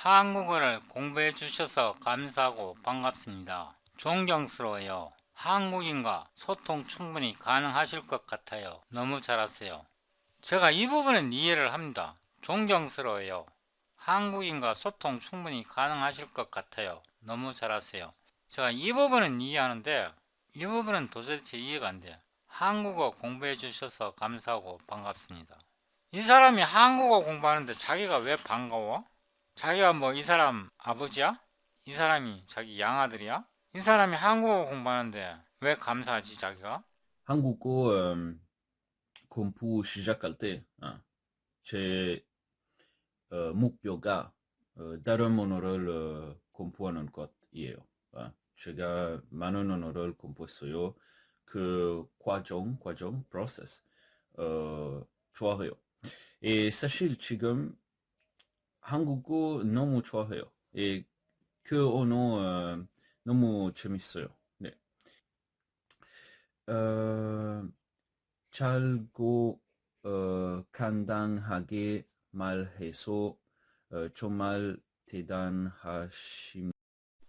한국어를 공부해 주셔서 감사하고 반갑습니다. 존경스러워요. 한국인과 소통 충분히 가능하실 것 같아요. 너무 잘하세요. 제가 이 부분은 이해를 합니다. 존경스러워요. 한국인과 소통 충분히 가능하실 것 같아요. 너무 잘하세요. 제가 이 부분은 이해하는데 이 부분은 도대체 이해가 안 돼요. 한국어 공부해 주셔서 감사하고 반갑습니다. 이 사람이 한국어 공부하는데 자기가 왜 반가워? 자기가 뭐 이 사람 아버지야? 이 사람이 자기 양아들이야? 이 사람이 한국어 공부하는데 왜 감사하지 자기가? 한국어 공부 시작할 때 제 목표가 다른 언어를 공부하는 것이에요. 제가 많은 언어를 공부했어요. 그 process 좋아해요. 사실 지금 한국어 너무 좋아해요. 그 언어 너무 재밌어요. 네. 어, 잘고 간단하게 말해서 정말 대단하십니다.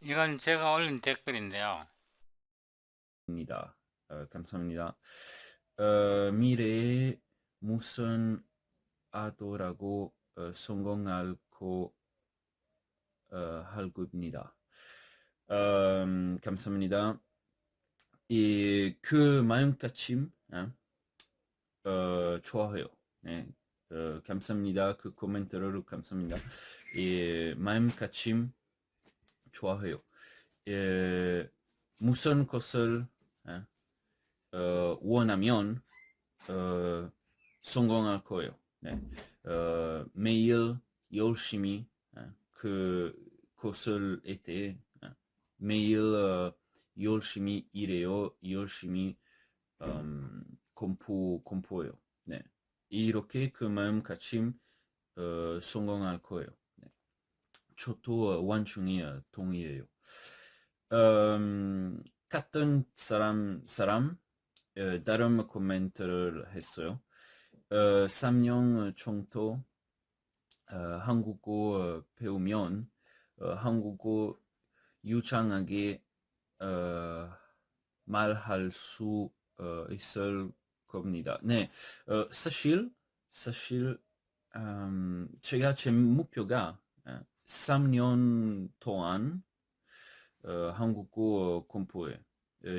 이건 제가 올린 댓글인데요. 감사합니다. 미래에 무슨 하더라도 성공할 거 할 겁니다. 감사합니다. 그 마음가짐 좋아해요. 네. 감사합니다. 그 코멘트를 감사합니다. 마음가짐 좋아해요. 무슨 것을 원하면 성공할 거예요. 네. 매일 열심히 그 것을 했대. 매일 열심히 일해요. 열심히 공부해요. 네. 이렇게 그 마음가짐 성공할 거예요. 네. 저도 완전히 동의해요. 같은 사람 다른 코멘트를 했어요. 3년 정도 한국어 배우면 한국어 유창하게 말할 수 있을 겁니다. 네, 사실 제가 제 목표가 3년 동안 한국어 공부해.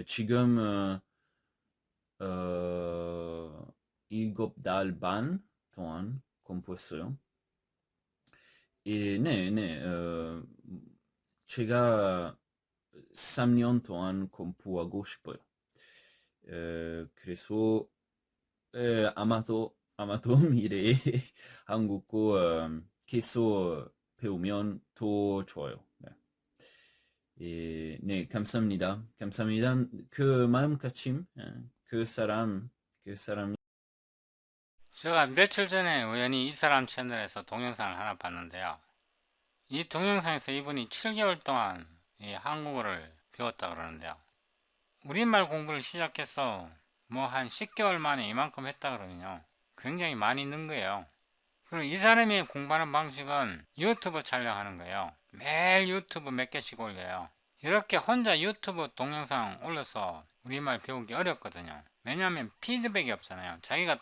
지금 7달 반 동안 공부했어요. 네. 제가 3년 동안 공부하고 싶어요. 그래서 아마도 미래에 한국어 계속 배우면 더 좋아요. 네. 네, 감사합니다. 감사합니다. 그 마음가짐, 그 사람 제가 며칠 전에 우연히 이 사람 채널에서 동영상을 하나 봤는데요. 이 동영상에서 이분이 7개월 동안 이 한국어를 배웠다 그러는데요. 우리말 공부를 시작해서 뭐 한 10개월 만에 이만큼 했다 그러면요. 굉장히 많이 는 거예요. 그리고 이 사람이 공부하는 방식은 유튜브 촬영하는 거예요. 매일 유튜브 몇 개씩 올려요. 이렇게 혼자 유튜브 동영상 올려서 우리말 배우기 어렵거든요. 왜냐하면 피드백이 없잖아요. 자기가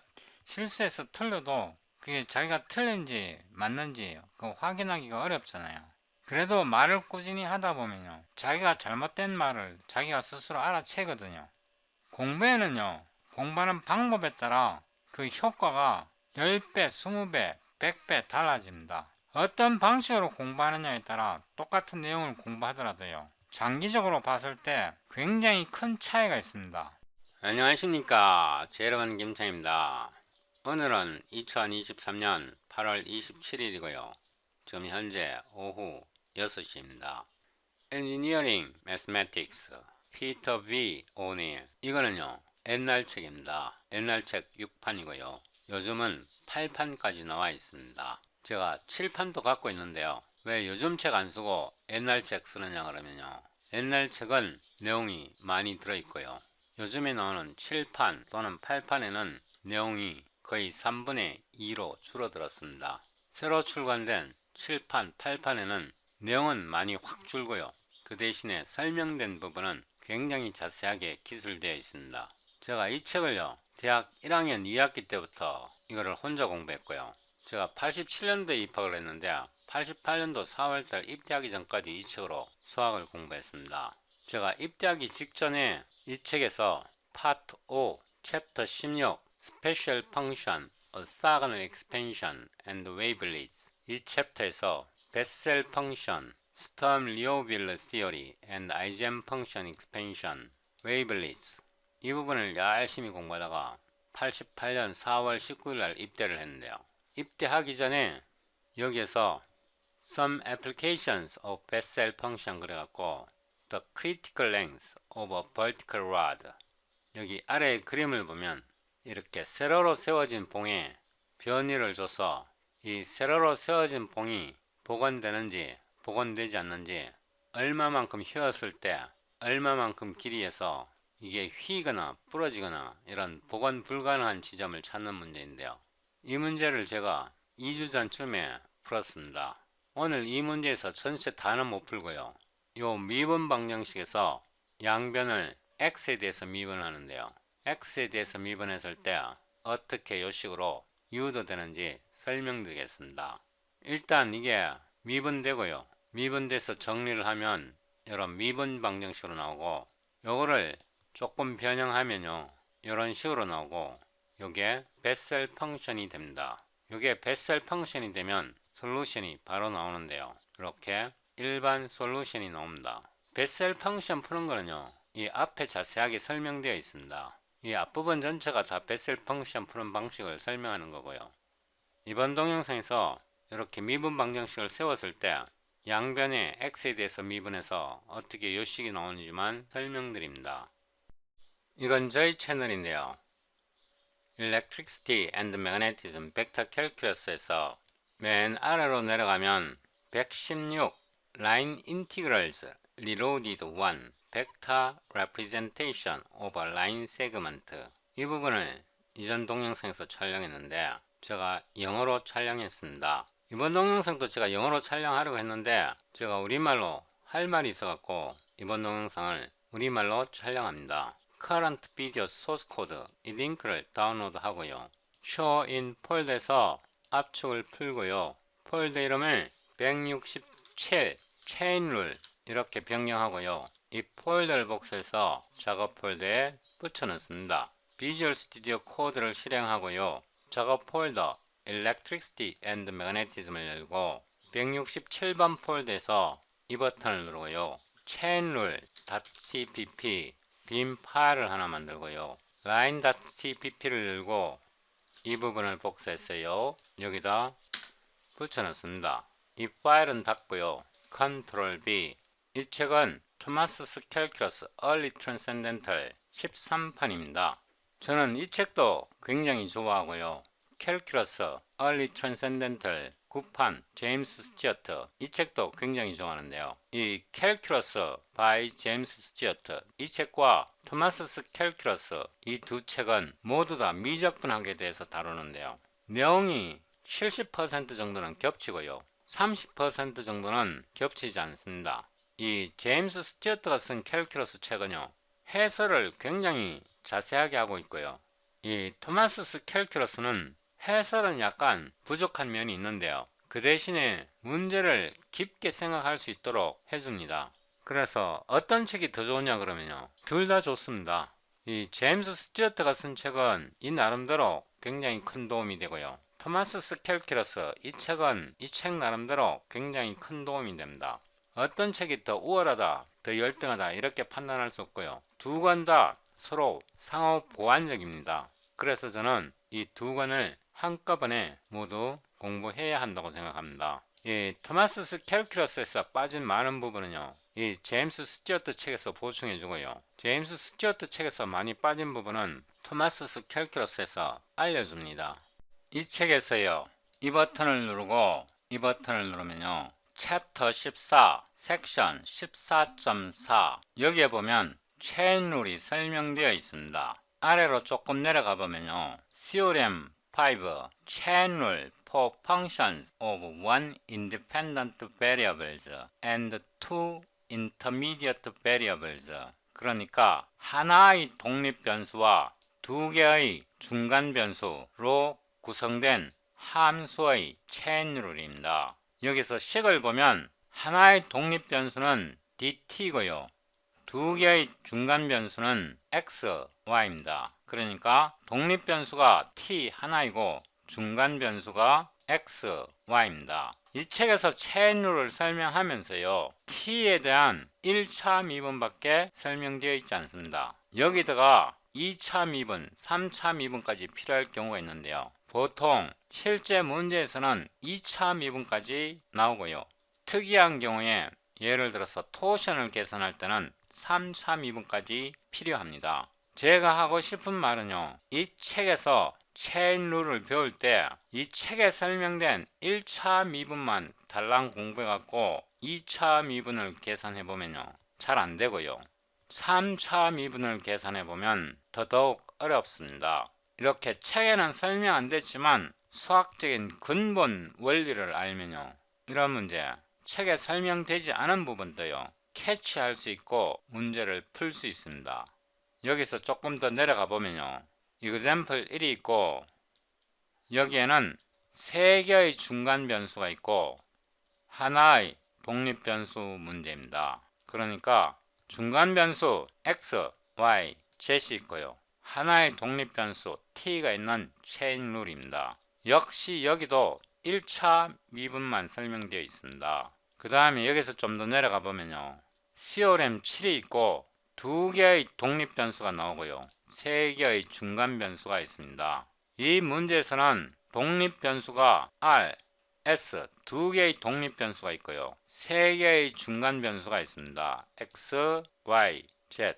실수해서 틀려도 그게 자기가 틀린지 맞는지 그거 확인하기가 어렵잖아요. 그래도 말을 꾸준히 하다 보면요. 자기가 잘못된 말을 자기가 스스로 알아채거든요. 공부에는요. 공부하는 방법에 따라 그 효과가 10배, 20배, 100배 달라집니다. 어떤 방식으로 공부하느냐에 따라 똑같은 내용을 공부하더라도요. 장기적으로 봤을 때 굉장히 큰 차이가 있습니다. 안녕하십니까. 제 여러분 김창입니다. 오늘은 2023년 8월 27일이고요. 지금 현재 오후 6시입니다. 엔지니어링 매스매틱스 피터 V 오닐 이거는요 옛날 책입니다. 옛날 책 6판이고요. 요즘은 8판까지 나와 있습니다. 제가 7판도 갖고 있는데요. 왜 요즘 책 안 쓰고 옛날 책 쓰느냐 그러면요. 옛날 책은 내용이 많이 들어있고요. 요즘에 나오는 7판 또는 8판에는 내용이 거의 3분의 2로 줄어들었습니다. 새로 출간된 7판, 8판에는 내용은 많이 확 줄고요. 그 대신에 설명된 부분은 굉장히 자세하게 기술되어 있습니다. 제가 이 책을요, 대학 1학년 2학기 때부터 이거를 혼자 공부했고요. 제가 87년도에 입학을 했는데 88년도 4월달 입대하기 전까지 이 책으로 수학을 공부했습니다. 제가 입대하기 직전에 이 책에서 파트 5, 챕터 16, Special Function, Orthogonal Expansion and Wavelets 이 챕터에서 베셀 펑션, 스텀-리오빌레 Theory and Eigenfunction Expansion, Wavelets 이 부분을 열심히 공부하다가 88년 4월 19일 날 입대를 했는데요. 입대하기 전에 여기에서 Some Applications of Bessel Function 그래갖고 The Critical Length of a Vertical Rod 여기 아래 그림을 보면 이렇게 세로로 세워진 봉에 변위를 줘서 이 세로로 세워진 봉이 복원되는지 복원되지 않는지 얼마만큼 휘었을 때 얼마만큼 길이에서 이게 휘거나 부러지거나 이런 복원 불가능한 지점을 찾는 문제인데요. 이 문제를 제가 2주 전쯤에 풀었습니다. 오늘 이 문제에서 전체 다는 못 풀고요. 요 미분 방정식에서 양변을 x에 대해서 미분하는데요. x에 대해서 미분했을 때 어떻게 요 식으로 유도되는지 설명드리겠습니다. 일단 이게 미분되고요. 미분돼서 정리를 하면 이런 미분 방정식으로 나오고 요거를 조금 변형하면요. 이런 식으로 나오고 요게 베셀 펑션이 됩니다. 요게 베셀 펑션이 되면 솔루션이 바로 나오는데요. 이렇게 일반 솔루션이 나옵니다. 베셀 펑션 푸는 거는요. 이 앞에 자세하게 설명되어 있습니다. 이 앞부분 전체가 다 베셀 펑션 푸는 방식을 설명하는 거고요. 이번 동영상에서 이렇게 미분 방정식을 세웠을 때 양변의 x에 대해서 미분해서 어떻게 요식이 나오는지만 설명드립니다. 이건 저희 채널인데요. Electricity and Magnetism Vector Calculus에서 맨 아래로 내려가면 116 Line Integrals Reloaded 1 Vector Representation of a Line Segment 이 부분을 이전 동영상에서 촬영했는데 제가 영어로 촬영했습니다. 이번 동영상도 제가 영어로 촬영하려고 했는데 제가 우리말로 할 말이 있어갖고 이번 동영상을 우리말로 촬영합니다. Current Video Source Code 이 링크를 다운로드 하고요. Show in 폴더에서 압축을 풀고요. 폴더 이름을 167 Chain Rule 이렇게 변경하고요. 이 폴더를 복사해서 작업 폴더에 붙여 넣습니다. 비주얼 스튜디오 코드를 실행하고요. 작업 폴더 Electricity and Magnetism을 열고 167번 폴더에서 이 버튼을 누르고요. chainrule.cpp 빈 파일을 하나 만들고요. line.cpp를 열고 이 부분을 복사했어요. 여기다 붙여 넣습니다. 이 파일은 닫고요. Ctrl B 이 책은 토마스 캘큘러스 Early Transcendental 13판입니다. 저는 이 책도 굉장히 좋아하고요. 캘큘러스 Early Transcendental 9판 제임스 스튜어트 이 책도 굉장히 좋아하는데요. 이 캘큘러스 by 제임스 스튜어트 이 책과 토마스 캘큘러스 이 두 책은 모두 다 미적분학에 대해서 다루는데요. 내용이 70% 정도는 겹치고요. 30% 정도는 겹치지 않습니다. 이 제임스 스튜어트가 쓴 캘큘러스 책은요. 해설을 굉장히 자세하게 하고 있고요. 이 토마스 캘큘러스는 해설은 약간 부족한 면이 있는데요. 그 대신에 문제를 깊게 생각할 수 있도록 해줍니다. 그래서 어떤 책이 더 좋으냐 그러면요. 둘 다 좋습니다. 이 제임스 스튜어트가 쓴 책은 이 나름대로 굉장히 큰 도움이 되고요. 토마스 캘큘러스 이 책은 이 책 나름대로 굉장히 큰 도움이 됩니다. 어떤 책이 더 우월하다, 더 열등하다 이렇게 판단할 수 없고요. 두 권 다 서로 상호 보완적입니다. 그래서 저는 이 두 권을 한꺼번에 모두 공부해야 한다고 생각합니다. 이 토마스 캘큘러스에서 빠진 많은 부분은요. 이 제임스 스튜어트 책에서 보충해 주고요. 제임스 스튜어트 책에서 많이 빠진 부분은 토마스 캘큘러스에서 알려줍니다. 이 책에서요. 이 버튼을 누르고 이 버튼을 누르면요. 챕터 14, 섹션 14.4 여기에 보면 체인 룰이 설명되어 있습니다. 아래로 조금 내려가 보면요. Theorem 5, Chain Rule for functions of one independent variables and two intermediate variables. 그러니까 하나의 독립 변수와 두 개의 중간 변수로 구성된 함수의 체인 룰입니다. 여기서 식을 보면 하나의 독립 변수는 dt고요. 두 개의 중간 변수는 x, y입니다. 그러니까 독립 변수가 t 하나이고 중간 변수가 x, y입니다. 이 책에서 체인 룰을 설명하면서요, t에 대한 1차 미분밖에 설명되어 있지 않습니다. 여기다가 2차 미분, 3차 미분까지 필요할 경우가 있는데요. 보통 실제 문제에서는 2차 미분까지 나오고요. 특이한 경우에 예를 들어서 토션을 계산할 때는 3차 미분까지 필요합니다. 제가 하고 싶은 말은요, 이 책에서 체인 룰을 배울 때 이 책에 설명된 1차 미분만 달랑 공부해갖고 2차 미분을 계산해보면요, 잘 안되고요. 3차 미분을 계산해보면 더더욱 어렵습니다. 이렇게 책에는 설명 안됐지만 수학적인 근본 원리를 알면요, 이런 문제, 책에 설명되지 않은 부분도요, 캐치할 수 있고 문제를 풀 수 있습니다. 여기서 조금 더 내려가 보면요, example 1이 있고 여기에는 3개의 중간 변수가 있고 하나의 독립 변수 문제입니다. 그러니까 중간 변수 x, y, z이 있고요, 하나의 독립 변수 t가 있는 체인 룰입니다. 역시 여기도 1차 미분만 설명되어 있습니다. 그 다음에 여기서 좀 더 내려가 보면요, CORM 7이 있고 2개의 독립 변수가 나오고요, 3개의 중간 변수가 있습니다. 이 문제에서는 독립 변수가 R, S 2개의 독립 변수가 있고요, 3개의 중간 변수가 있습니다. X, Y, Z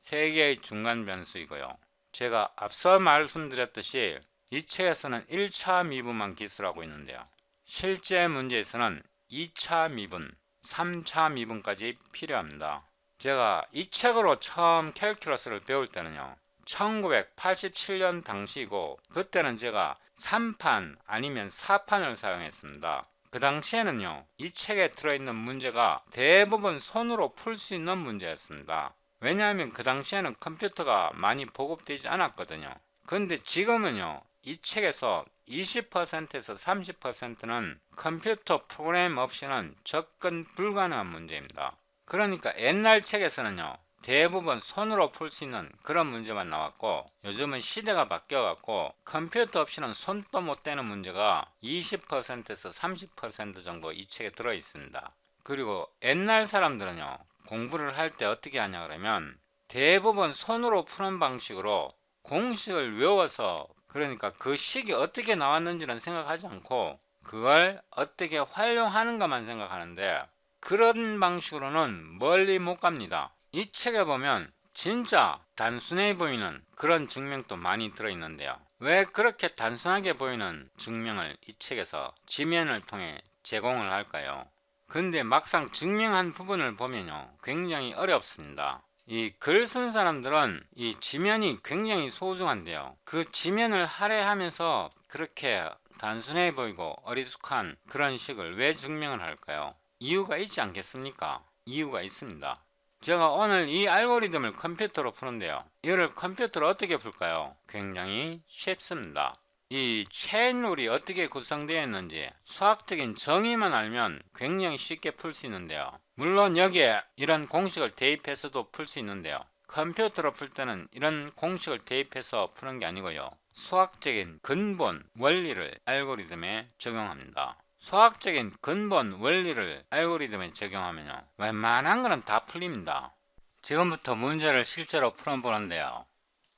3개의 중간 변수이고요. 제가 앞서 말씀드렸듯이 이 책에서는 1차 미분만 기술하고 있는데요, 실제 문제에서는 2차 미분, 3차 미분까지 필요합니다. 제가 이 책으로 처음 캘큘러스를 배울 때는요, 1987년 당시이고 그때는 제가 3판 아니면 4판을 사용했습니다. 그 당시에는요, 이 책에 들어있는 문제가 대부분 손으로 풀 수 있는 문제였습니다. 왜냐하면 그 당시에는 컴퓨터가 많이 보급되지 않았거든요. 근데 지금은요, 이 책에서 20%에서 30%는 컴퓨터 프로그램 없이는 접근 불가능한 문제입니다. 그러니까 옛날 책에서는요, 대부분 손으로 풀 수 있는 그런 문제만 나왔고 요즘은 시대가 바뀌어갖고 컴퓨터 없이는 손도 못 대는 문제가 20%에서 30% 정도 이 책에 들어있습니다. 그리고 옛날 사람들은요, 공부를 할 때 어떻게 하냐 그러면 대부분 손으로 푸는 방식으로 공식을 외워서, 그러니까 그 식이 어떻게 나왔는지는 생각하지 않고 그걸 어떻게 활용하는가만 생각하는데, 그런 방식으로는 멀리 못 갑니다. 이 책에 보면 진짜 단순해 보이는 그런 증명도 많이 들어있는데요, 왜 그렇게 단순하게 보이는 증명을 이 책에서 지면을 통해 제공을 할까요? 근데 막상 증명한 부분을 보면요, 굉장히 어렵습니다. 이 글 쓴 사람들은 이 지면이 굉장히 소중한데요, 그 지면을 할애하면서 그렇게 단순해 보이고 어리숙한 그런 식을 왜 증명을 할까요? 이유가 있지 않겠습니까? 이유가 있습니다. 제가 오늘 이 알고리즘을 컴퓨터로 푸는데요, 이를 컴퓨터로 어떻게 풀까요? 굉장히 쉽습니다. 이 체인 룰이 어떻게 구성되어 있는지 수학적인 정의만 알면 굉장히 쉽게 풀 수 있는데요, 물론 여기에 이런 공식을 대입해서도 풀 수 있는데요, 컴퓨터로 풀 때는 이런 공식을 대입해서 푸는 게 아니고요, 수학적인 근본 원리를 알고리즘에 적용합니다. 수학적인 근본 원리를 알고리즘에 적용하면요, 웬만한 거는 다 풀립니다. 지금부터 문제를 실제로 풀어보는데요,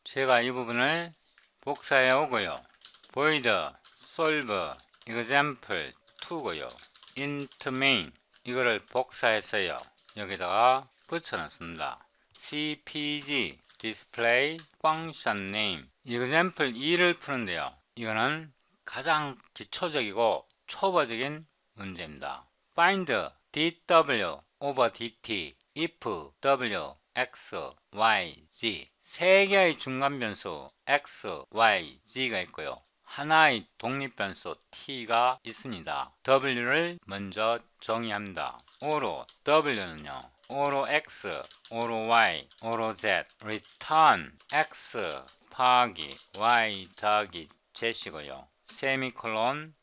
제가 이 부분을 복사해 오고요, void solve example 2고요, int main 이거를 복사해서요, 여기다가 붙여놨습니다. cpg display function name example 2를 푸는데요, 이거는 가장 기초적이고 초보적인 문제입니다. find dw over dt if w x y z 세 개의 중간 변수 x, y, z가 있고요, 하나의 독립변수 t가 있습니다. w를 먼저 정의합니다. o로 w는요, o로 x, o로 y, o로 z, return x 더하기 y 더하기 z이고요. 세미콜론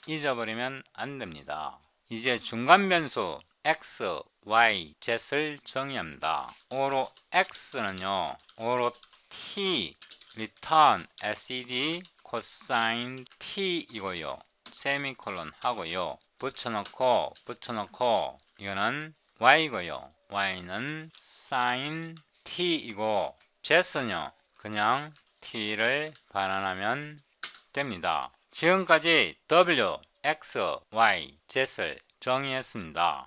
잊어버리면 안 됩니다. 이제 중간 변수 x, y, z를 정의합니다. o로 x는요, o로 t, return sed 코사인 t 이고요. 세미콜론 하고요. 붙여놓고 이거는 y고요. y는 sin t 이고 z는요, 그냥 t를 반환하면 됩니다. 지금까지 w, x, y, z를 정의했습니다.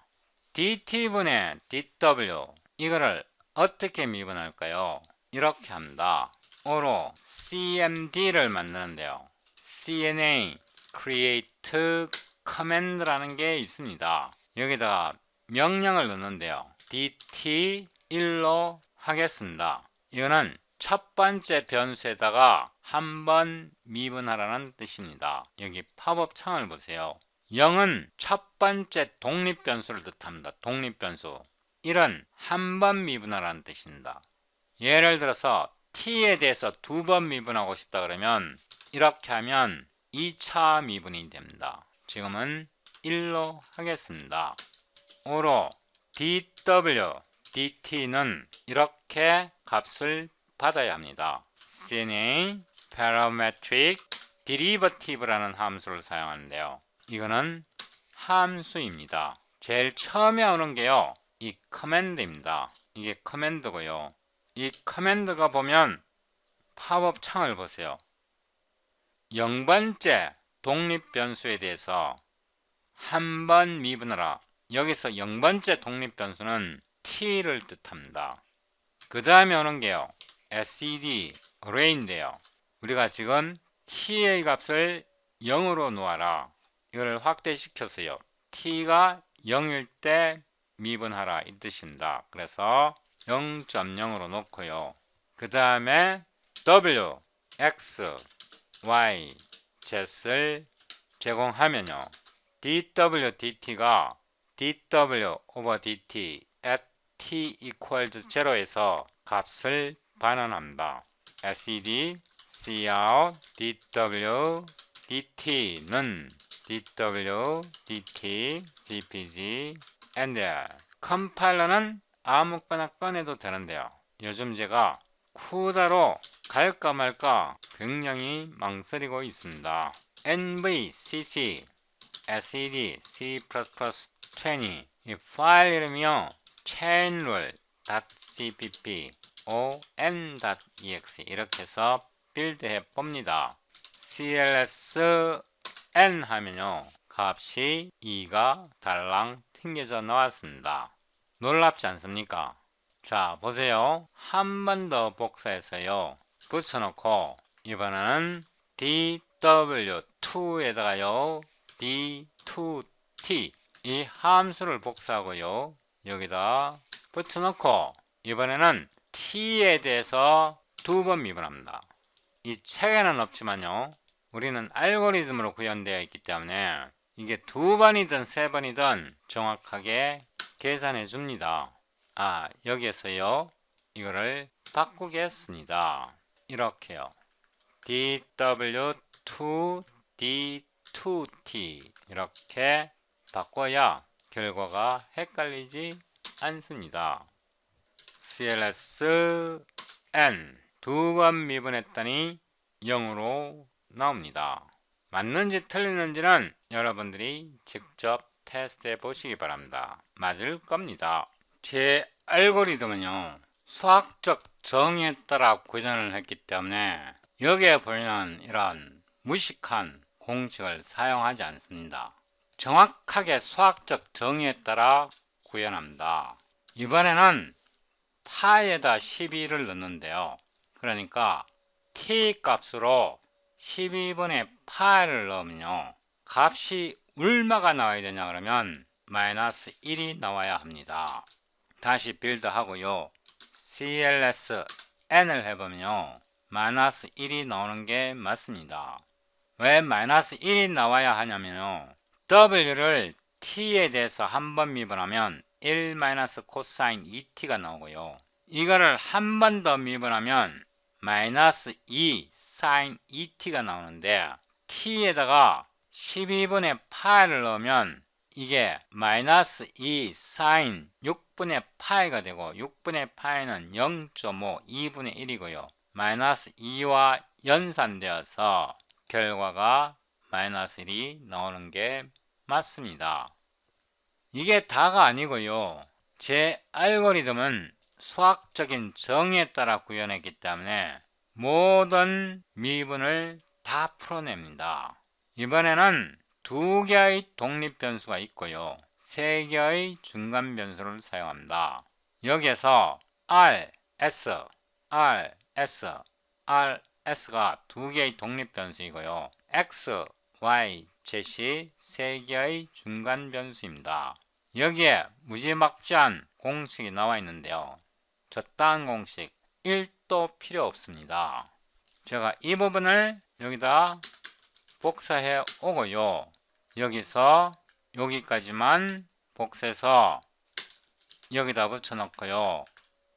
dt분의 dw 이거를 어떻게 미분할까요? 이렇게 합니다. 오로 cmd를 만드는데요. cna create command라는 게 있습니다. 여기다가 명령을 넣는데요. dt1로 하겠습니다. 이거는 첫 번째 변수에다가 한번 미분하라는 뜻입니다. 여기 팝업 창을 보세요. 0은 첫 번째 독립변수를 뜻합니다. 독립변수. 1은 한 번 미분하라는 뜻입니다. 예를 들어서 t에 대해서 두 번 미분하고 싶다 그러면 이렇게 하면 2차 미분이 됩니다. 지금은 1로 하겠습니다. 5로 dw, dt는 이렇게 값을 받아야 합니다. cna parametric derivative라는 함수를 사용하는데요. 이거는 함수입니다. 제일 처음에 오는 게요, 이 커맨드입니다. 이게 커맨드고요. 이 커맨드가 보면 팝업 창을 보세요. 0번째 독립변수에 대해서 한 번 미분하라. 여기서 0번째 독립변수는 t를 뜻합니다. 그 다음에 오는 게요, sed array인데요. 우리가 지금 t의 값을 0으로 놓아라. 이걸 확대시켜서요, t가 0일 때 미분하라 이 뜻입니다. 그래서 0.0으로 놓고요. 그 다음에 w, x, y, z를 제공하면요, dw, dt가 dw over dt at t equals 0에서 값을 반환합니다. sed cout dw dt는 dw dt cpg and 컴파일러는 아무거나 꺼내도 되는데요. 요즘 제가 쿠다로 갈까 말까 굉장히 망설이고 있습니다. nvcc sed c++20 이 파일 이름이요, chainrule.cpp on.exe 이렇게 해서 빌드해 봅니다. cls n 하면요, 값이 2가 달랑 튕겨져 나왔습니다. 놀랍지 않습니까? 자, 보세요. 한 번 더 복사해서요, 붙여놓고 이번에는 dw2에다가요 d2t 이 함수를 복사하고요, 여기다 붙여놓고 이번에는 t에 대해서 두 번 미분합니다. 이 책에는 없지만요, 우리는 알고리즘으로 구현되어 있기 때문에 이게 두 번이든 세 번이든 정확하게 계산해 줍니다. 여기에서요, 이거를 바꾸겠습니다. 이렇게요. dw2 d2t 이렇게 바꿔야 결과가 헷갈리지 않습니다. cls n 두 번 미분했더니 0으로 나옵니다. 맞는지 틀리는지는 여러분들이 직접 테스트해 보시기 바랍니다. 맞을 겁니다. 제 알고리즘은요, 수학적 정의에 따라 구현을 했기 때문에 여기에 보이는 이런 무식한 공식을 사용하지 않습니다. 정확하게 수학적 정의에 따라 구현합니다. 이번에는 파에다 12를 넣는데요. 그러니까 t 값으로 12분의 파를 넣으면요, 값이 얼마가 나와야 되냐 그러면 마이너스 1이 나와야 합니다. 다시 빌드 하고요, cls n을 해보면요, 마이너스 1이 나오는 게 맞습니다. 왜 마이너스 1이 나와야 하냐면요. w를 t에 대해서 한 번 미분하면 1 마이너스 코사인 2t가 나오고요. 이거를 한 번 더 미분하면 마이너스 2 사인 2t가 나오는데 t에다가 12분의 파이를 넣으면 이게 마이너스 2 사인 6분의 파이가 되고 6분의 파이는 0.5 2분의 1이고요. 마이너스 2와 연산되어서 결과가 마이너스 1이 나오는 게 맞습니다. 이게 다가 아니고요. 제 알고리즘은 수학적인 정의에 따라 구현했기 때문에 모든 미분을 다 풀어냅니다. 이번에는 2개의 독립변수가 있고요. 3개의 중간변수를 사용합니다. 여기에서 R, S, R, S, R, S가 2개의 독립변수이고요. X, Y, Z이 3개의 중간변수입니다. 여기에 무지막지한 공식이 나와 있는데요. 저딴 공식 1도 필요 없습니다. 제가 이 부분을 여기다 복사해 오고요. 여기서 여기까지만 복사해서 여기다 붙여 놓고요.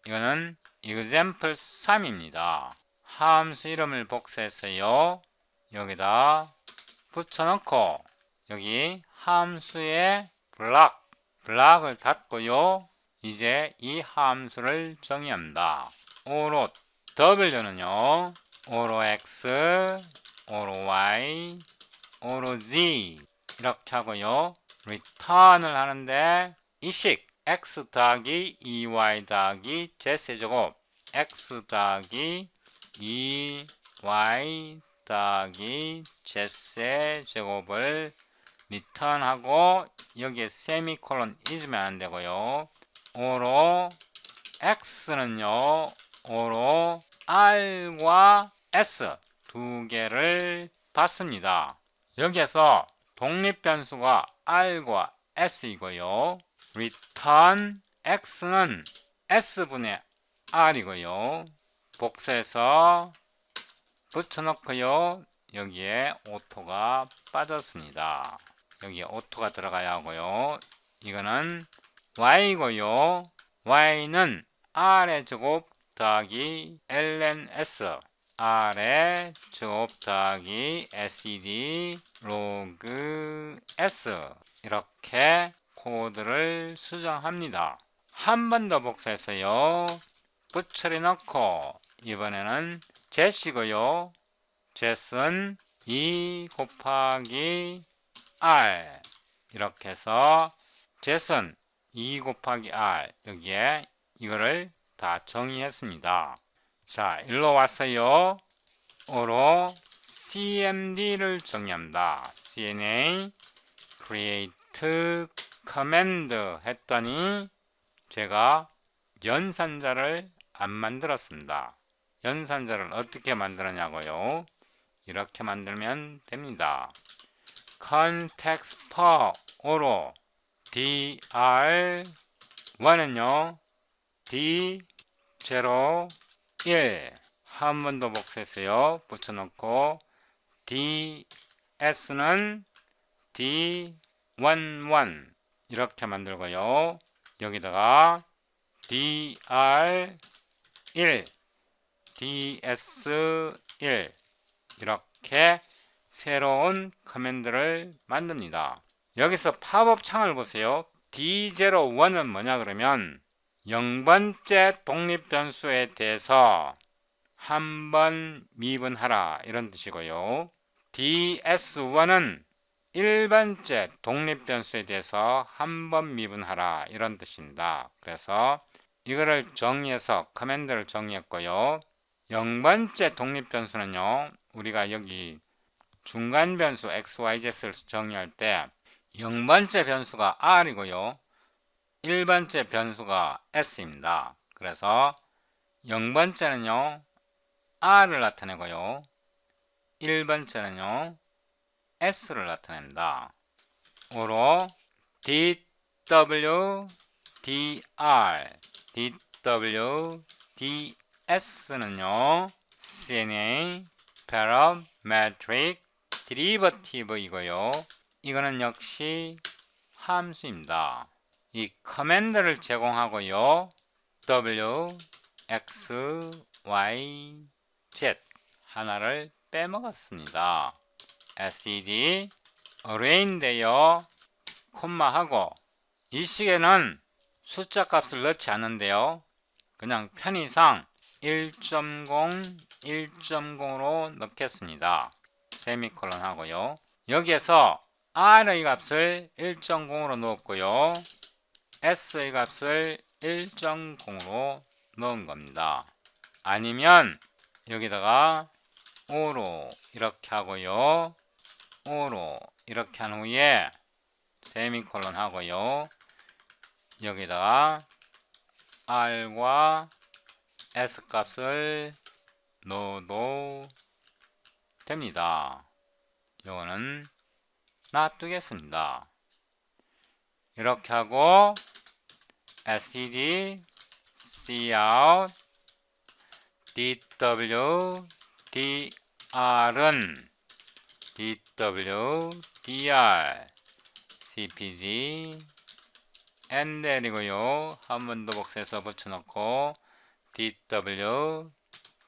이거는 example 3입니다. 함수 이름을 복사해서요. 여기다 붙여 놓고 여기 함수의 블락을 닫고요. 이제 이 함수를 정의합니다. 오로 w는요. 오로 x, 오로 y, 오로 z 이렇게 하고요. return을 하는데 이식 x 더하기 2y 더하기 z제곱 x 더하기 2y 더하기 z제곱을 return하고 여기에 세미콜론 잊으면 안 되고요. 오로 x는요. 오로 r과 s 두 개를 받습니다. 여기에서 독립변수가 r과 s이고요. return x는 s분의 r이고요. 복사해서 붙여놓고요. 여기에 오토가 빠졌습니다. 여기에 오토가 들어가야 하고요. 이거는 y고요. y는 r의 제곱 더하기 ln s r의 제곱 더하기 sed 로그 s 이렇게 코드를 수정합니다. 한 번 더 복사해서요. 붙여리 넣고 이번에는 z이고요. z는 2 곱하기 r 이렇게 해서 z는 2 곱하기 r 여기에 이거를 다 정의했습니다. 자, 일로 왔어요. 오로 cmd를 정의합니다. cna create command 했더니 제가 연산자를 안 만들었습니다. 연산자를 어떻게 만들었냐고요? 이렇게 만들면 됩니다. context for 오로 dr1은요 d0 1 한 번 더 복사했어요. 붙여놓고 ds는 d11 이렇게 만들고요. 여기다가 dr1 ds1 이렇게 새로운 커맨드를 만듭니다. 여기서 팝업 창을 보세요. D01은 뭐냐 그러면 0번째 독립변수에 대해서 한 번 미분하라 이런 뜻이고요. DS1은 1번째 독립변수에 대해서 한 번 미분하라 이런 뜻입니다. 그래서 이거를 정의해서 커맨드를 정의했고요. 0번째 독립변수는요. 우리가 여기 중간변수 XYZ를 정의할 때 0번째 변수가 R이고요. 1번째 변수가 S입니다. 그래서 0번째는요. R을 나타내고요. 1번째는요. S를 나타냅니다. 오로 DW, DR, DW, DS는요. CNA, Parametric derivative 이거는 역시 함수입니다. 이 커맨드를 제공하고요. w, x, y, z 하나를 빼먹었습니다. std array인데요. 콤마하고 이 시계는 숫자 값을 넣지 않는데요. 그냥 편의상 1.0, 1.0으로 넣겠습니다. 세미콜론 하고요. 여기에서 R의 값을 1.0으로 넣었고요. S의 값을 1.0으로 넣은 겁니다. 아니면 여기다가 O로 이렇게 하고요. O로 이렇게 한 후에 세미콜론 하고요. 여기다가 R과 S 값을 넣어도 됩니다. 이거는 놔두겠습니다. 이렇게 하고 std cout dw dr은 dw dr cpg ndel이고요. 한 번 더 복사해서 붙여놓고 dw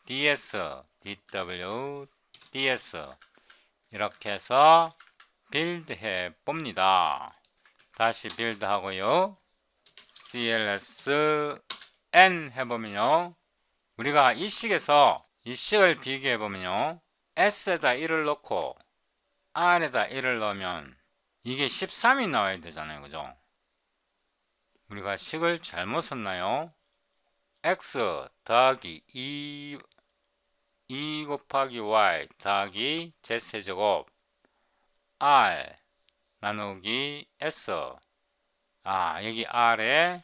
ds dw ds 이렇게 해서 빌드 해 봅니다. 다시 빌드 하고요. cls n 해보면요. 우리가 이 식에서 이 식을 비교해 보면요. s에다 1을 넣고 r에다 1을 넣으면 이게 13이 나와야 되잖아요. 그죠? 우리가 식을 잘못 썼나요? x 더하기 2 곱하기 y 더하기 z세제곱 r 나누기 s 여기 r의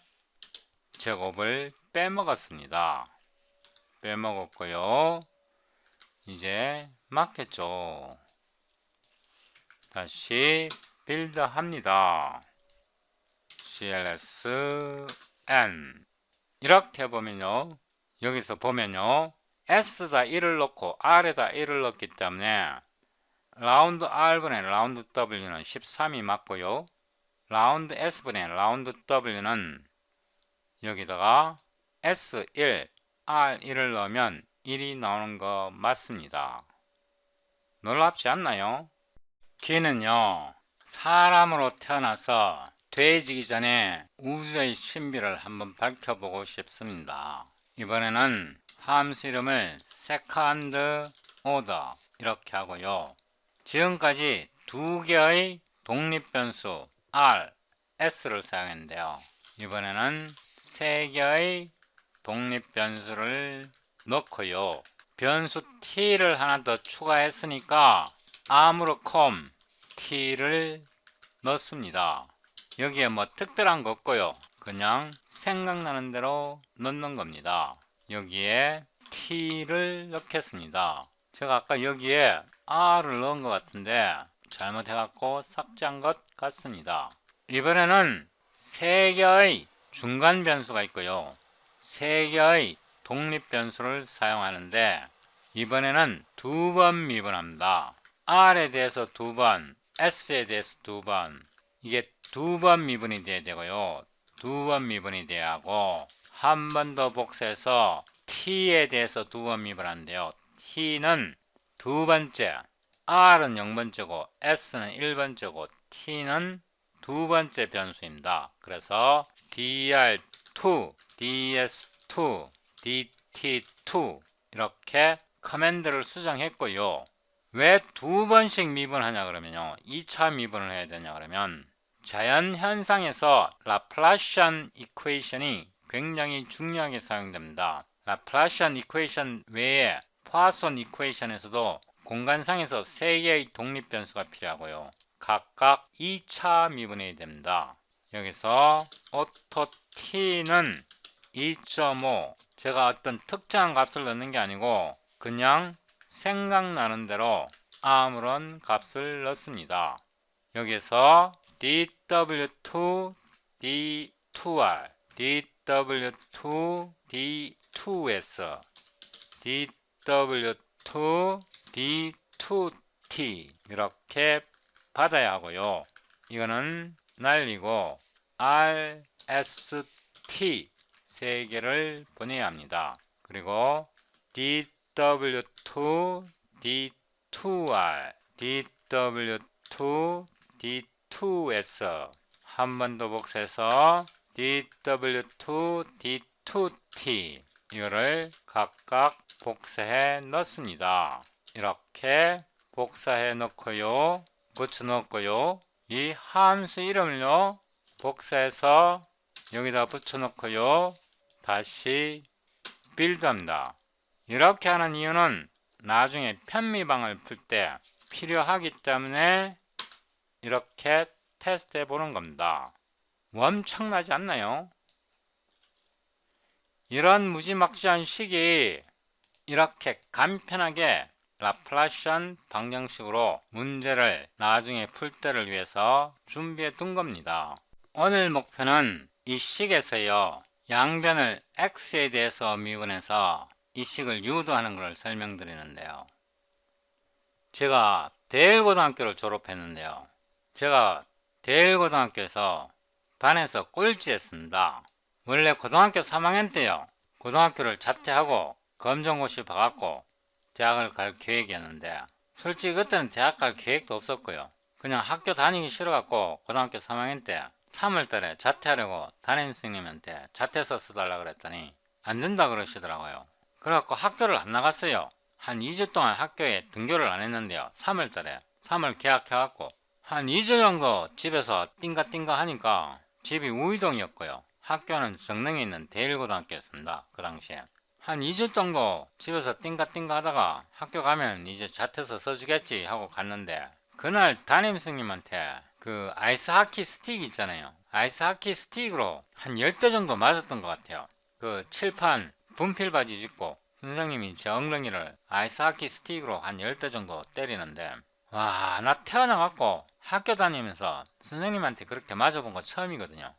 제곱을 빼먹었습니다. 빼먹었고요. 이제 맞겠죠. 다시 빌드 합니다. cls n 이렇게 보면요. 여기서 보면요. S에다 1을 넣고 R에다 1을 넣기 때문에 라운드 R분의 라운드 W는 13이 맞고요. 라운드 S분의 라운드 W는 여기다가 S1, R1을 넣으면 1이 나오는 거 맞습니다. 놀랍지 않나요? T는요. 사람으로 태어나서 돼지기 전에 우주의 신비를 한번 밝혀보고 싶습니다. 이번에는 함수 이름을 second order 이렇게 하고요. 지금까지 두 개의 독립변수 R, S를 사용했는데요. 이번에는 세 개의 독립변수를 넣고요. 변수 T를 하나 더 추가했으니까 arm로 T를 넣습니다. 여기에 뭐 특별한 거 없고요. 그냥 생각나는 대로 넣는 겁니다. 여기에 T를 넣겠습니다. 제가 아까 여기에 R을 넣은 것 같은데 잘못해갖고 삭제한 것 같습니다. 이번에는 세 개의 중간 변수가 있고요. 세 개의 독립 변수를 사용하는데 이번에는 두 번 미분합니다. R에 대해서 두 번, S에 대해서 두 번. 이게 두 번 미분이 돼야 되고요. 두 번 미분이 돼야 하고 한 번 더 복사해서 T에 대해서 두 번 미분한대요. T는 두 번째, R은 0번째고 S는 1번째고 T는 두 번째 변수입니다. 그래서 dr2, ds2, dt2 이렇게 커맨드를 수정했고요. 왜 두 번씩 미분하냐 그러면요. 2차 미분을 해야 되냐 그러면 자연 현상에서 라플라시안 이퀘이션이 굉장히 중요하게 사용됩니다. 라플라시안 이퀘이션 외에 포아손 이퀘이션에서도 공간상에서 세 개의 독립 변수가 필요하고요. 각각 2차 미분해야 됩니다. 여기서 오토 t는 2.5 제가 어떤 특정한 값을 넣는 게 아니고 그냥 생각나는 대로 아무런 값을 넣습니다. 여기서 dw2 d2r dw2 d2s dw2 d2t T 이렇게 받아야 하고요. 이거는 날리고 RST 세 개를 보내야 합니다. 그리고 DW2, D2R, DW2, D2S 한 번 더 복사해서 DW2, D2T 이거를 각각 복사해 넣습니다. 이렇게 복사해 넣고요. 붙여 넣고요. 이 함수 이름을요. 복사해서 여기다 붙여 넣고요. 다시 빌드합니다. 이렇게 하는 이유는 나중에 편미방을 풀 때 필요하기 때문에 이렇게 테스트해 보는 겁니다. 엄청나지 않나요? 이런 무지막지한 식이 이렇게 간편하게 라플라시안 방정식으로 문제를 나중에 풀 때를 위해서 준비해 둔 겁니다. 오늘 목표는 이 식에서요. 양변을 x에 대해서 미분해서 이 식을 유도하는 것을 설명드리는데요. 제가 대일고등학교를 졸업했는데요. 제가 대일고등학교에서 반에서 꼴찌했습니다. 원래 고등학교 3학년 때요. 고등학교를 자퇴하고 검정고시 봐갖고 대학을 갈 계획이었는데 솔직히 그때는 대학 갈 계획도 없었고요. 그냥 학교 다니기 싫어갖고 고등학교 3학년 때 3월달에 자퇴하려고 담임선생님한테 자퇴서 써달라 그랬더니 안 된다 그러시더라고요. 그래갖고 학교를 안 나갔어요. 한 2주 동안 학교에 등교를 안 했는데요. 3월달에 3월 개학해갖고 한 2주 정도 집에서 띵가띵가 하니까 집이 우이동이었고요. 학교는 정릉에 있는 대일고등학교였습니다. 그 당시에 한 2주 정도 집에서 띵가띵가 하다가 학교 가면 이제 자퇴서 써주겠지 하고 갔는데 그날 담임선생님한테 그 아이스하키 스틱 있잖아요. 아이스하키 스틱으로 한 10대 정도 맞았던 것 같아요. 그 칠판 분필 바지 입고 선생님이 제 엉덩이를 아이스하키 스틱으로 한 10대 정도 때리는데 와, 나 태어나갖고 학교 다니면서 선생님한테 그렇게 맞아본 거 처음이거든요.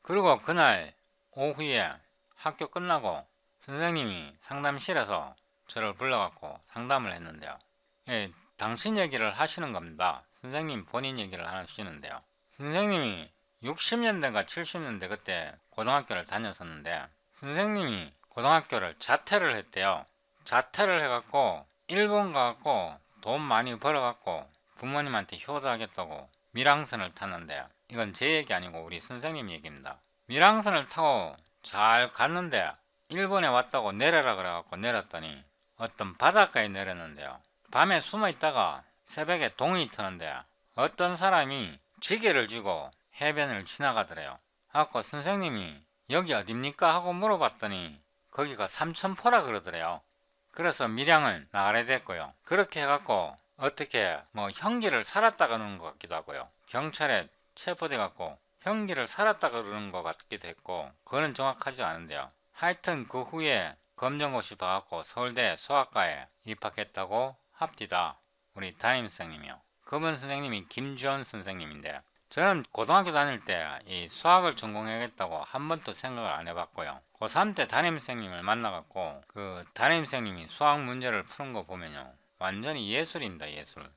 그리고 그날 오후에 학교 끝나고 선생님이 상담실에서 저를 불러갖고 상담을 했는데요. 예, 당신 얘기를 하시는 겁니다. 선생님 본인 얘기를 하시는데요. 선생님이 60년대인가 70년대 그때 고등학교를 다녔었는데 선생님이 고등학교를 자퇴를 했대요. 자퇴를 해갖고 일본 가갖고 돈 많이 벌어갖고 부모님한테 효도하겠다고 밀항선을 탔는데 이건 제 얘기 아니고 우리 선생님 얘기입니다. 밀항선을 타고 잘 갔는데 일본에 왔다고 내려라 그래갖고 내렸더니 어떤 바닷가에 내렸는데요. 밤에 숨어 있다가 새벽에 동이 트는데 어떤 사람이 지게를 쥐고 해변을 지나가더래요. 하고 선생님이 여기 어딥니까 하고 물어봤더니 거기가 삼천포라 그러더래요. 그래서 밀양을 나가게 됐고요. 그렇게 해갖고 어떻게 뭐 형기를 살았다 그러는 것 같기도 하고요. 경찰에 체포돼 갖고 형기를 살았다 그러는 것 같기도 했고 그거는 정확하지 않은데요. 하여튼 그 후에 검정고시 봐갖고 서울대 수학과에 입학했다고 합디다. 우리 담임선생님이요. 그분 선생님이 김주원 선생님인데 저는 고등학교 다닐 때 이 수학을 전공해야겠다고 한 번도 생각을 안 해봤고요. 고3 때 담임선생님을 만나갖고 그 담임선생님이 수학 문제를 푸는 거 보면요. 완전히 예술입니다. 예술.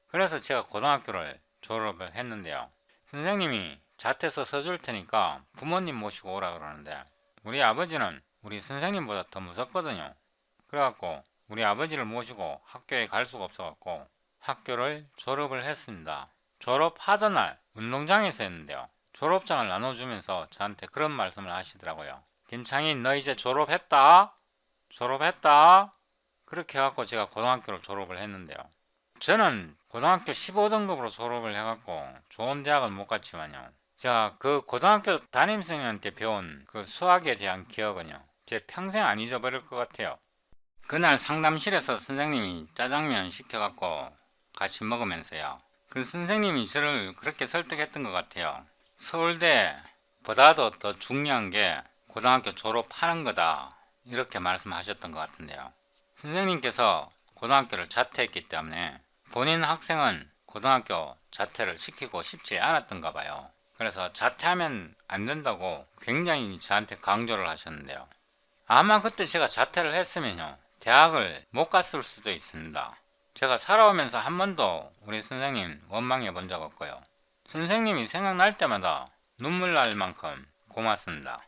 그래서 제가 고등학교를 졸업을 했는데요. 선생님이 자퇴서 써줄 테니까 부모님 모시고 오라 그러는데 우리 아버지는 우리 선생님보다 더 무섭거든요. 그래갖고 우리 아버지를 모시고 학교에 갈 수가 없어갖고 학교를 졸업을 했습니다. 졸업하던 날 운동장에서 했는데요. 졸업장을 나눠주면서 저한테 그런 말씀을 하시더라고요. 김창인 너 이제 졸업했다? 졸업했다? 그렇게 해갖고 제가 고등학교를 졸업을 했는데요. 저는 고등학교 15등급으로 졸업을 해갖고 좋은 대학은 못 갔지만요. 제가 그 고등학교 담임선생님한테 배운 그 수학에 대한 기억은요. 제 평생 안 잊어버릴 것 같아요. 그날 상담실에서 선생님이 짜장면 시켜갖고 같이 먹으면서요. 그 선생님이 저를 그렇게 설득했던 것 같아요. 서울대보다도 더 중요한 게 고등학교 졸업하는 거다. 이렇게 말씀하셨던 것 같은데요. 선생님께서 고등학교를 자퇴했기 때문에 본인 학생은 고등학교 자퇴를 시키고 싶지 않았던가 봐요. 그래서 자퇴하면 안 된다고 굉장히 저한테 강조를 하셨는데요. 아마 그때 제가 자퇴를 했으면요. 대학을 못 갔을 수도 있습니다. 제가 살아오면서 한 번도 우리 선생님 원망해 본 적 없고요. 선생님이 생각날 때마다 눈물 날 만큼 고맙습니다.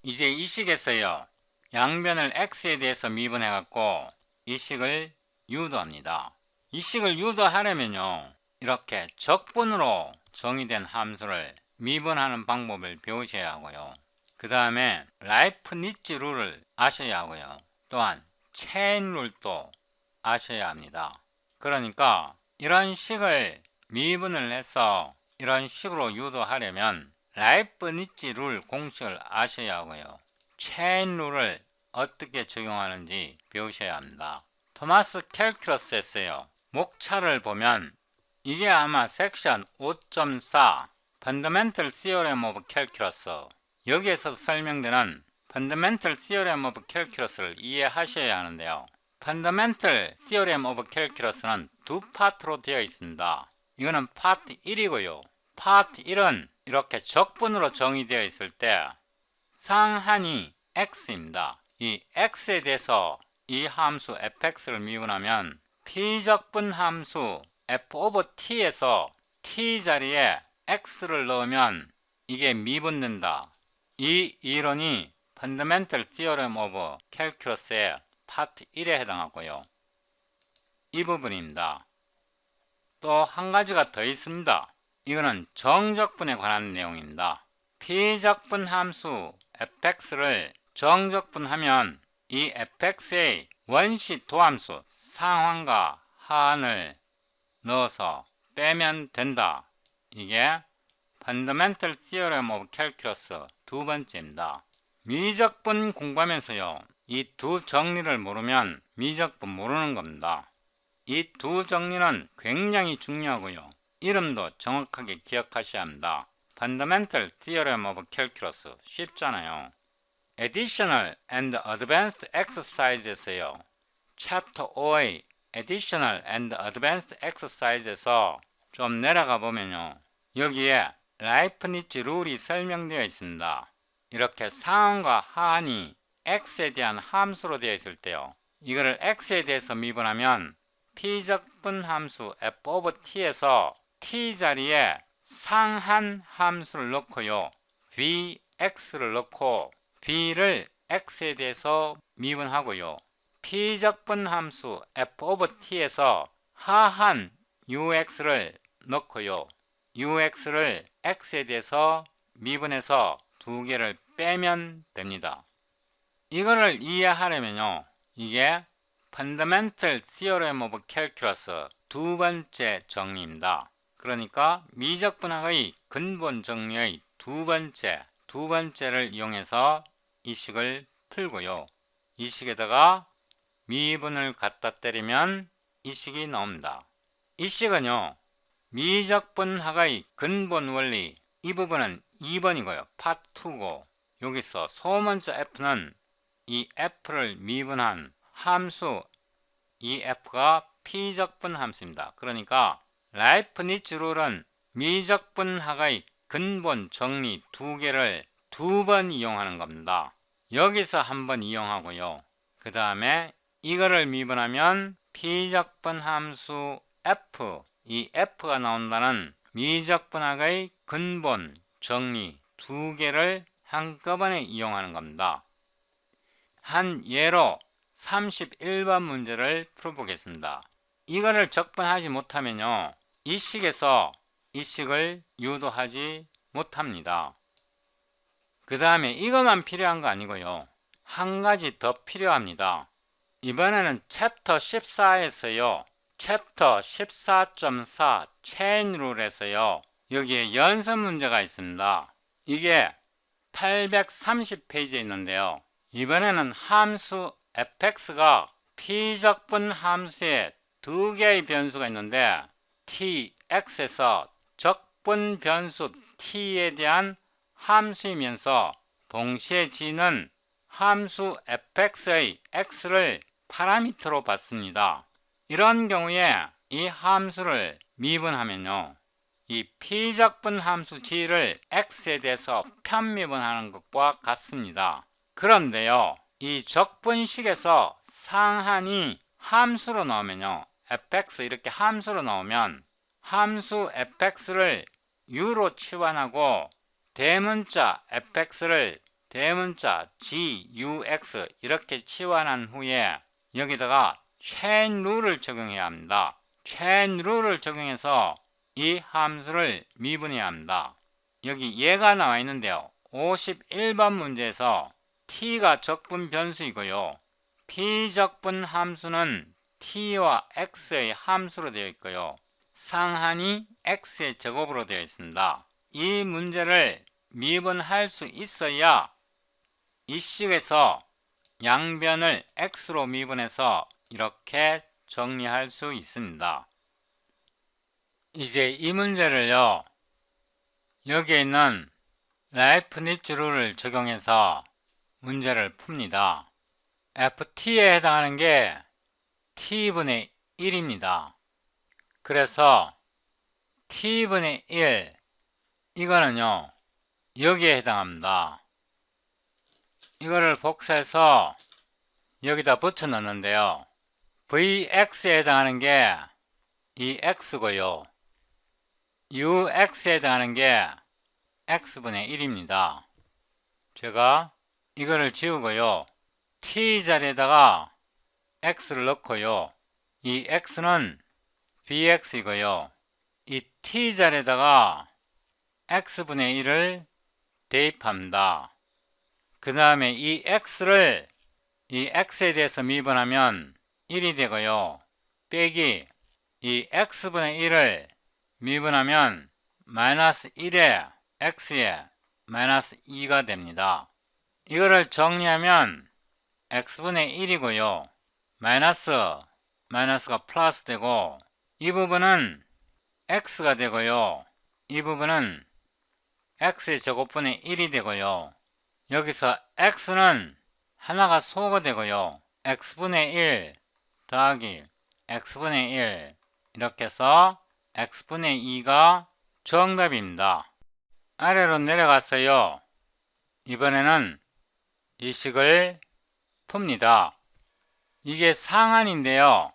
이제 이 식에서요, 양변을 x에 대해서 미분해 갖고 이 식을 유도합니다. 이 식을 유도하려면요, 이렇게 적분으로 정의된 함수를 미분하는 방법을 배우셔야 하고요. 그 다음에 라이프니츠 룰을 아셔야 하고요. 또한 체인 룰도 아셔야 합니다. 그러니까 이런 식을 미분을 해서 이런 식으로 유도하려면 라이프니츠 룰 공식을 아셔야 하고요. 체인 룰을 어떻게 적용하는지 배우셔야 합니다. 토마스 캘큘러스에서요, 목차를 보면 이게 아마 섹션 5.4 Fundamental Theorem of Calculus, 여기에서 설명되는 Fundamental Theorem of Calculus를 이해하셔야 하는데요. Fundamental Theorem of Calculus는 두 파트로 되어 있습니다. 이거는 파트 1이고요. 파트 1은 이렇게 적분으로 정의되어 있을 때 상한이 x입니다. 이 x에 대해서 이 함수 fx를 미분하면 피적분 함수 f 오버 t에서 t 자리에 x를 넣으면 이게 미분된다. 이 이론이 Fundamental Theorem of Calculus의 파트 1에 해당하고요. 이 부분입니다. 또 한 가지가 더 있습니다. 이거는 정적분에 관한 내용입니다. 피적분 함수 fx를 정적분하면 이 fx의 원시 도함수 상환과 하한을 넣어서 빼면 된다. 이게 Fundamental Theorem of Calculus 두 번째입니다. 미적분 공부하면서요, 이 두 정리를 모르면 미적분 모르는 겁니다. 이 두 정리는 굉장히 중요하고요. 이름도 정확하게 기억하셔야 합니다. Fundamental Theorem of Calculus 쉽잖아요. Additional and Advanced Exercises에서요, Chapter 5의 Additional and Advanced Exercises에서 좀 내려가 보면요, 여기에 라이프니츠 룰이 설명되어 있습니다. 이렇게 상한과 하한이 x에 대한 함수로 되어 있을 때요, 이거를 x에 대해서 미분하면 피적분 함수 f 오버 t에서 t 자리에 상한 함수를 넣고요, vx를 넣고 b를 x에 대해서 미분하고요, 피적분 함수 f 오버 t에서 하한 ux를 넣고요, ux를 x에 대해서 미분해서 두 개를 빼면 됩니다. 이거를 이해하려면요, 이게 Fundamental Theorem of Calculus 두 번째 정리입니다. 그러니까 미적분학의 근본 정리의 두 번째를 이용해서 이 식을 풀고요. 이 식에다가 미분을 갖다 때리면 이 식이 나옵니다. 이 식은요, 미적분학의 근본 원리, 이 부분은 2번이고요. 파트 2고, 여기서 소문자 f는 이 f를 미분한 함수, 이 f가 피적분 함수입니다. 그러니까 라이프니츠 룰은 미적분학의 근본 정리 두 개를 두 번 이용하는 겁니다. 여기서 한 번 이용하고요. 그 다음에 이거를 미분하면 피적분 함수 f, 이 f가 나온다는 미적분학의 근본 정리 두 개를 한꺼번에 이용하는 겁니다. 한 예로 31번 문제를 풀어보겠습니다. 이거를 적분하지 못하면요, 이 식에서 이 식을 유도하지 못합니다. 그 다음에 이것만 필요한 거 아니고요, 한 가지 더 필요합니다. 이번에는 챕터 14에서요, 챕터 14.4 체인 룰에서요, 여기에 연습 문제가 있습니다. 이게 830페이지에 있는데요, 이번에는 함수 fx가 피적분 함수에 두 개의 변수가 있는데 tx에서 적분 변수 t에 대한 함수이면서 동시에 g는 함수 fx의 x를 파라미터로 받습니다. 이런 경우에 이 함수를 미분하면요, 이 피적분 함수 g를 x에 대해서 편미분하는 것과 같습니다. 그런데요, 이 적분식에서 상한이 함수로 나오면요, fx 이렇게 함수로 나오면 함수 fx를 u로 치환하고 대문자 fx를 대문자 gux 이렇게 치환한 후에 여기다가 체인 룰을 적용해야 합니다. 체인 룰을 적용해서 이 함수를 미분해야 합니다. 여기 얘가 나와 있는데요. 51번 문제에서 t가 적분 변수이고요. 피적분 함수는 t와 x의 함수로 되어 있고요. 상한이 x의 제곱으로 되어 있습니다. 이 문제를 미분할 수 있어야 이 식에서 양변을 x로 미분해서 이렇게 정리할 수 있습니다. 이제 이 문제를요, 여기에 있는 라이프니츠 룰을 적용해서 문제를 풉니다. ft에 해당하는 게 t분의 1입니다. 그래서 t분의 1 이거는요 여기에 해당합니다. 이거를 복사해서 여기다 붙여 넣는데요. vx에 해당하는 게 이 x고요. ux에 해당하는 게 x분의 1입니다. 제가 이거를 지우고요. t 자리에다가 x를 넣고요. 이 x는 bx이고요. 이 t 자리에다가 x분의 1을 대입합니다. 그 다음에 이 x를 이 x에 대해서 미분하면 1이 되고요. 빼기 이 x분의 1을 미분하면 마이너스 1에 x에 마이너스 2가 됩니다. 이거를 정리하면 x분의 1이고요. 마이너스가 플러스 되고 이 부분은 x가 되고요. 이 부분은 x의 제곱분의 1이 되고요. 여기서 x는 하나가 소가 되고요. x분의 1 더하기 x분의 1 이렇게 해서 x분의 2가 정답입니다. 아래로 내려갔어요. 이번에는 이 식을 풉니다. 이게 상한인데요.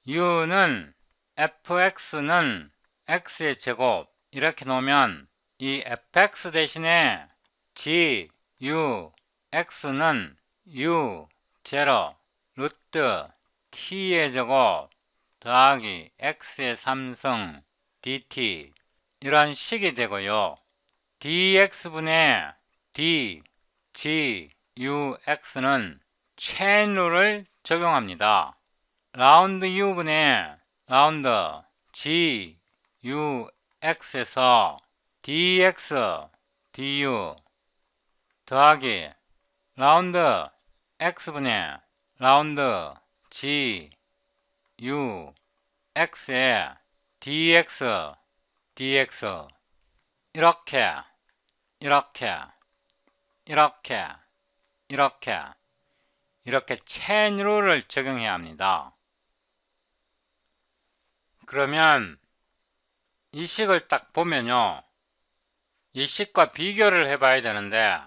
u는 fx는 x의 제곱 이렇게 놓으면 이 fx 대신에 g, u, x는 u, 0, 루트 t의 제곱 더하기 x의 3승 dt 이런 식이 되고요. dx분의 d, g, u, x는 체인 룰을 적용합니다. 라운드 u분의 라운드 g, u, x에서 dx, du 더하기 라운드 x분의 라운드 g, u, x의 dx, dx 이렇게 체인 룰을 적용해야 합니다. 그러면 이 식을 딱 보면요. 이 식과 비교를 해봐야 되는데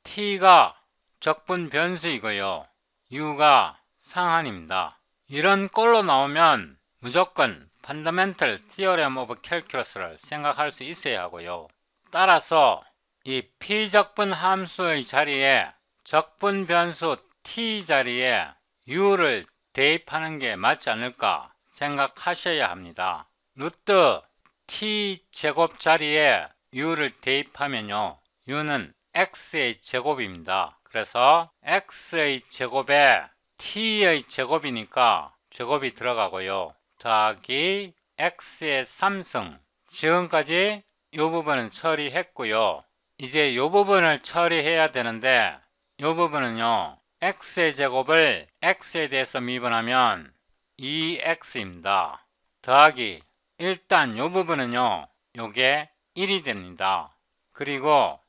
t가 적분 변수이고요. u가 상한입니다. 이런 꼴로 나오면 무조건 펀더멘털 티어렘 오브 캘큘러스를 생각할 수 있어야 하고요. 따라서 이 피적분 함수의 자리에 적분 변수 t 자리에 u를 대입하는 게 맞지 않을까 생각하셔야 합니다. 루트 t 제곱 자리에 u를 대입하면요. u는 x의 제곱입니다. 그래서 x의 제곱에 t의 제곱이니까 제곱이 들어가고요. 더하기 x의 3승 지금까지 이 부분은 처리했고요. 이제 이 부분을 처리해야 되는데 이 부분은요. x의 제곱을 x에 대해서 미분하면 2x입니다. 더하기 일단 이 부분은요. 요게 1이 됩니다. 그리고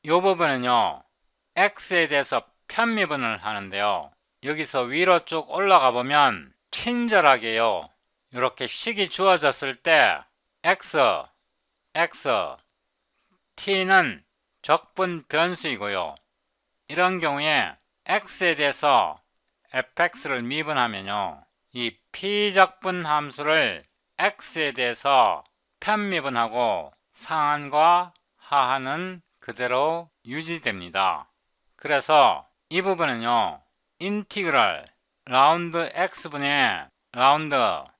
이 부분은요. x에 대해서 편미분을 하는데요. 여기서 위로 쭉 올라가 보면 친절하게요. 이렇게 식이 주어졌을 때 x, t는 적분 변수이고요. 이런 경우에 x에 대해서 fx를 미분하면요. 이 피적분 함수를 x에 대해서 편미분하고 상한과 하한은 그대로 유지됩니다. 그래서 이 부분은요, 인티그럴 라운드 x분의 라운드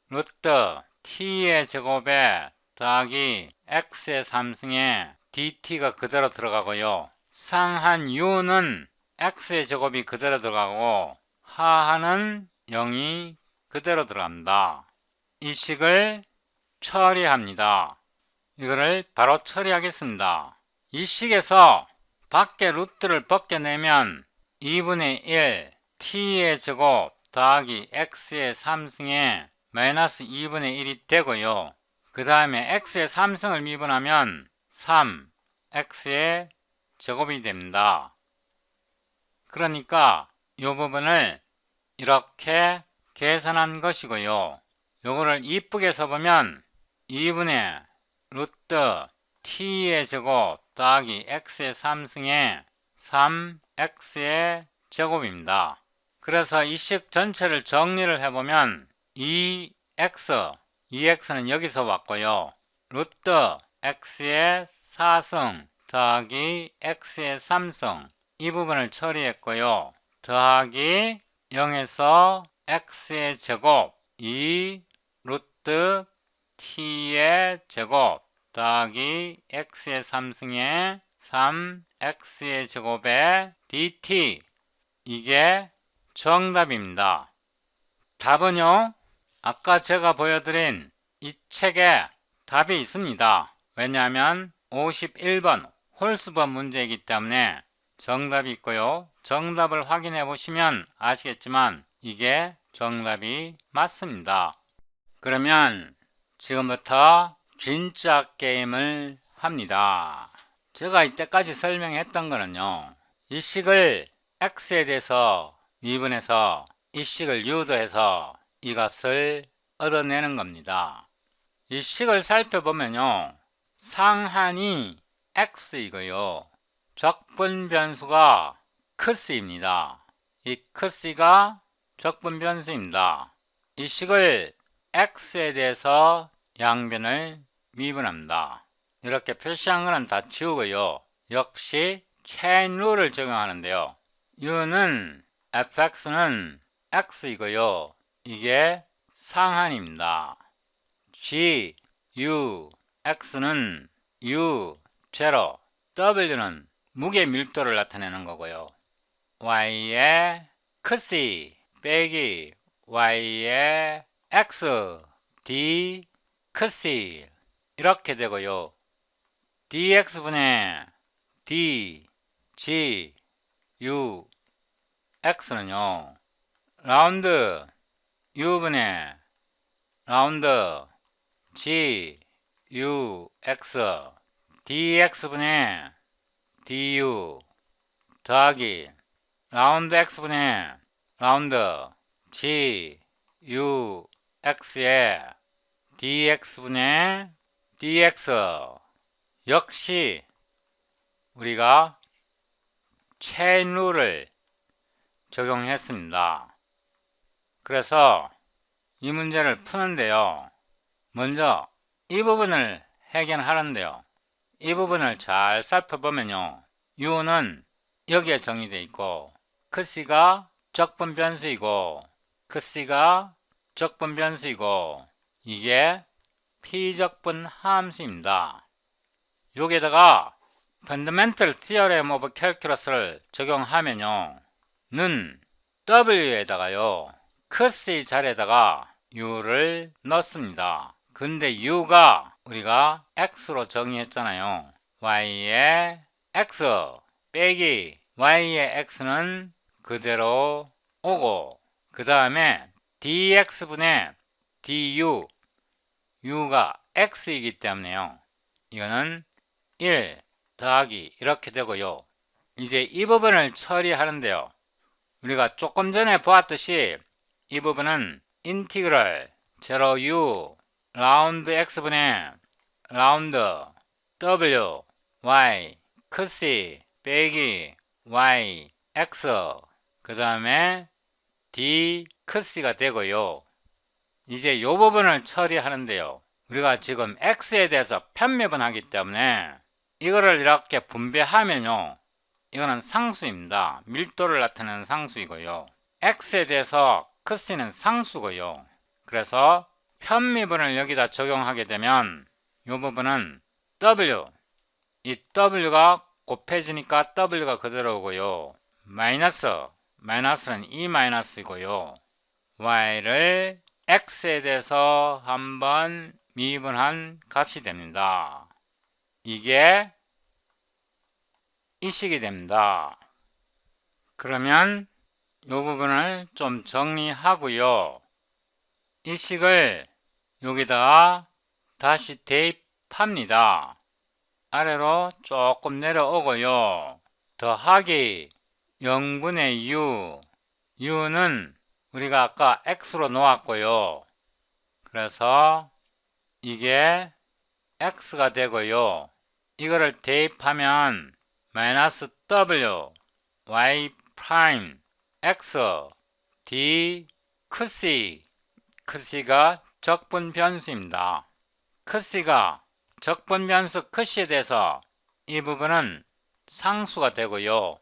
루트 t의 제곱에 더하기 x의 3승에 dt가 그대로 들어가고요. 상한 u는 x의 제곱이 그대로 들어가고 하한은 0이 그대로 들어갑니다. 이 식을 처리합니다. 이거를 바로 처리하겠습니다. 이 식에서 밖에 루트를 벗겨내면 2분의 1 t의 제곱 더하기 x의 3승에 마이너스 2분의 1이 되고요. 그 다음에 x의 3승을 미분하면 3 x의 제곱이 됩니다. 그러니까 이 부분을 이렇게 계산한 것이고요. 요거를 이쁘게 써보면 2분의 루트 t의 제곱 더하기 x의 3승에 3x의 제곱입니다. 그래서 이 식 전체를 정리를 해보면 2x는 여기서 왔고요. 루트 x의 4승 더하기 x의 3승 이 부분을 처리했고요. 더하기 0에서 x의 제곱 2 루트 t의 제곱 더하기 x의 3승에 3x의 제곱에 dt 이게 정답입니다. 답은요, 아까 제가 보여드린 이 책에 답이 있습니다. 왜냐하면 51번 홀수번 문제이기 때문에 정답이 있고요. 정답을 확인해 보시면 아시겠지만 이게 정답이 맞습니다. 그러면 지금부터 진짜 게임을 합니다. 제가 이때까지 설명했던 거는요, 이 식을 x에 대해서 미분해서 이 식을 유도해서 이 값을 얻어내는 겁니다. 이 식을 살펴보면요, 상한이 x이고요, 적분 변수가 크스입니다. 이 크스가 적분 변수입니다. 이 식을 x에 대해서 양변을 미분합니다. 이렇게 표시한 거는 다 지우고요. 역시 체인 룰을 적용하는데요. u는 fx는 x이고요. 이게 상한입니다. g, u, x는 u, 0, w는 무게 밀도를 나타내는 거고요. y의 크시 빼기 y의 x, d, 크시 이렇게 되고요. dx분의 d, g, u, x는요, 라운드 u분의 라운드 g, u, x dx분의 du 더하기 라운드 x분의 라운드 g, u, x의 dx분의 dx 역시 우리가 체인 룰을 적용했습니다. 그래서 이 문제를 푸는데요, 먼저 이 부분을 해결하는데요, 이 부분을 잘 살펴보면요, u는 여기에 정의되어 있고 크시가 적분 변수이고 크시가 적분 변수이고 이게 피적분 함수입니다. 여기에다가 Fundamental Theorem of Calculus를 적용하면요, 는 w에다가요, 크시 자리에다가 u를 넣습니다. 근데 u가 우리가 x로 정의했잖아요. y의 x 빼기 y의 x는 그대로 오고 그 다음에 dx분의 du u가 x이기 때문에요, 이거는 1 더하기 이렇게 되고요. 이제 이 부분을 처리하는데요, 우리가 조금 전에 보았듯이 이 부분은 인티그럴 0u 라운드 x분의 라운드 w y 크시 빼기 y x 그 다음에 d 크시가 되고요. 이제 이 부분을 처리하는데요. 우리가 지금 x에 대해서 편미분 하기 때문에 이거를 이렇게 분배하면요. 이거는 상수입니다. 밀도를 나타내는 상수이고요. x에 대해서 크C는 상수고요. 그래서 편미분을 여기다 적용하게 되면 이 부분은 w, 이 w가 곱해지니까 w가 그대로 오고요. 마이너스는 이 마이너스이고요. y를 x에 대해서 한번 미분한 값이 됩니다. 이게 이 식이 됩니다. 그러면 이 부분을 좀 정리하고요. 이 식을 여기다가 다시 대입합니다. 아래로 조금 내려오고요. 더하기 0분의 u, u는 우리가 아까 x로 놓았고요. 그래서 이게 x가 되고요. 이거를 대입하면 마이너스 w y 프라임 x d 크C, 크C가 적분 변수입니다. 크C가 적분 변수 크C에 대해서 이 부분은 상수가 되고요.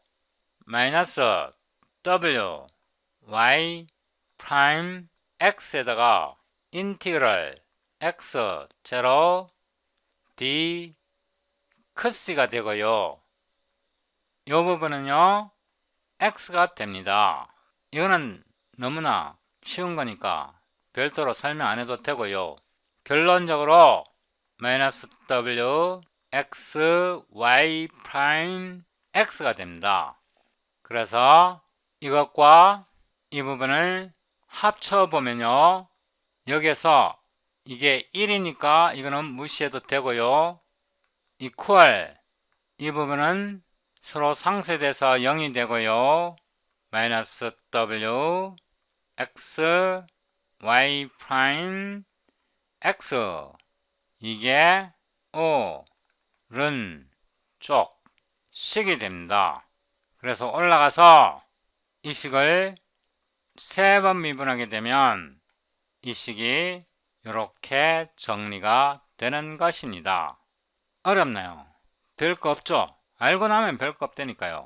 마이너스 w y 프라임 x에다가 인티그럴 x 제로 d 크C가 되고요. 이 부분은요 x가 됩니다. 이거는 너무나 쉬운 거니까 별도로 설명 안 해도 되고요. 결론적으로 마이너스 w x y 프라임 x가 됩니다. 그래서 이것과 이 부분을 합쳐보면요. 여기에서 이게 1이니까 이거는 무시해도 되고요. 이퀄 이 부분은 서로 상쇄돼서 0이 되고요. 마이너스 w x y 프라임 x 이게 오른 쪽 식이 됩니다. 그래서 올라가서 이 식을 3번 미분하게 되면 이 식이 이렇게 정리가 되는 것입니다. 어렵나요? 별거 없죠? 알고 나면 별거 없다니까요.